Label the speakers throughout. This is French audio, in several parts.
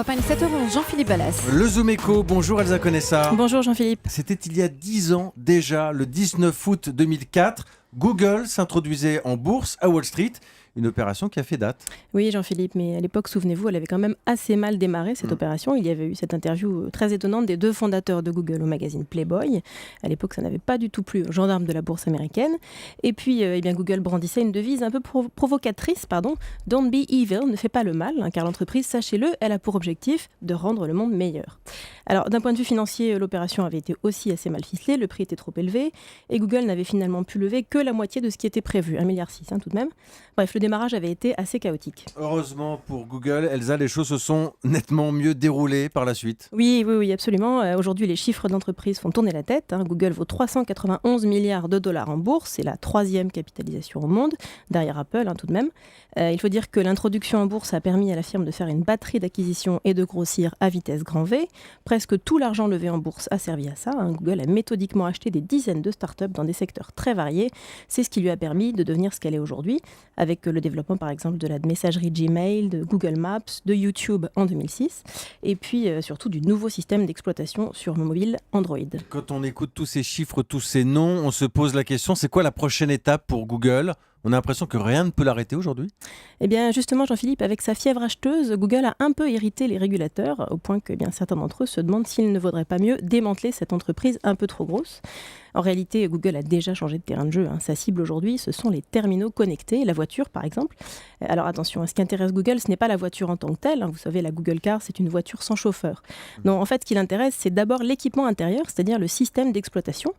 Speaker 1: Europe 1, 7h11, Jean-Philippe Ballas.
Speaker 2: Le Zoom Echo, bonjour Elsa Conessa.
Speaker 3: Bonjour Jean-Philippe.
Speaker 2: C'était il y a 10 ans déjà, le 19 août 2004, Google s'introduisait en bourse à Wall Street. Une opération qui a fait date.
Speaker 3: Oui Jean-Philippe, mais à l'époque, souvenez-vous, elle avait quand même assez mal démarré cette opération. Il y avait eu cette interview très étonnante des deux fondateurs de Google au magazine Playboy. À l'époque, ça n'avait pas du tout plu aux gendarmes de la bourse américaine. Et puis, Google brandissait une devise un peu provocatrice, Don't be evil, ne fais pas le mal, car l'entreprise, sachez-le, elle a pour objectif de rendre le monde meilleur. Alors, d'un point de vue financier, l'opération avait été aussi assez mal ficelée, le prix était trop élevé, et Google n'avait finalement pu lever que la moitié de ce qui était prévu, 1,6 milliard tout de même. Bref, le démarrage avait été assez chaotique.
Speaker 2: Heureusement pour Google, Elsa, les choses se sont nettement mieux déroulées par la suite.
Speaker 3: Oui, absolument. Aujourd'hui, les chiffres d'entreprise font tourner la tête. Google vaut 391 milliards de dollars en bourse. C'est la 3e capitalisation au monde, derrière Apple tout de même. Il faut dire que l'introduction en bourse a permis à la firme de faire une batterie d'acquisitions et de grossir à vitesse grand V. Presque tout l'argent levé en bourse a servi à ça. Google a méthodiquement acheté des dizaines de startups dans des secteurs très variés. C'est ce qui lui a permis de devenir ce qu'elle est aujourd'hui, avec le développement par exemple de la messagerie Gmail, de Google Maps, de YouTube en 2006, et puis surtout du nouveau système d'exploitation sur mobile Android.
Speaker 2: Quand on écoute tous ces chiffres, tous ces noms, on se pose la question, c'est quoi la prochaine étape pour Google ? On a l'impression que rien ne peut l'arrêter aujourd'hui.
Speaker 3: Eh bien justement Jean-Philippe, avec sa fièvre acheteuse, Google a un peu irrité les régulateurs, au point que certains d'entre eux se demandent s'il ne vaudrait pas mieux démanteler cette entreprise un peu trop grosse. En réalité, Google a déjà changé de terrain de jeu. Sa cible aujourd'hui, ce sont les terminaux connectés, la voiture par exemple. Alors attention, ce qui intéresse Google, ce n'est pas la voiture en tant que telle. Vous savez, la Google Car, c'est une voiture sans chauffeur. Non, en fait, ce qui l'intéresse, c'est d'abord l'équipement intérieur, c'est-à-dire le système d'exploitation.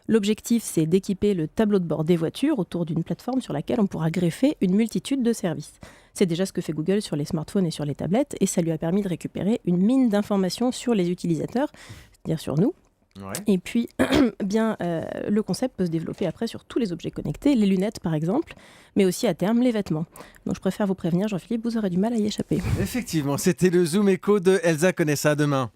Speaker 3: L'objectif, c'est d'équiper le tableau de bord des voitures autour d'une plateforme sur laquelle on pourra greffer une multitude de services. C'est déjà ce que fait Google sur les smartphones et sur les tablettes, et ça lui a permis de récupérer une mine d'informations sur les utilisateurs, c'est-à-dire sur nous. Ouais. Et puis, le concept peut se développer après sur tous les objets connectés, les lunettes par exemple, mais aussi à terme les vêtements. Donc je préfère vous prévenir, Jean-Philippe, vous aurez du mal à y échapper.
Speaker 2: Effectivement, c'était le Zoom Echo de Elsa Conessa. Demain.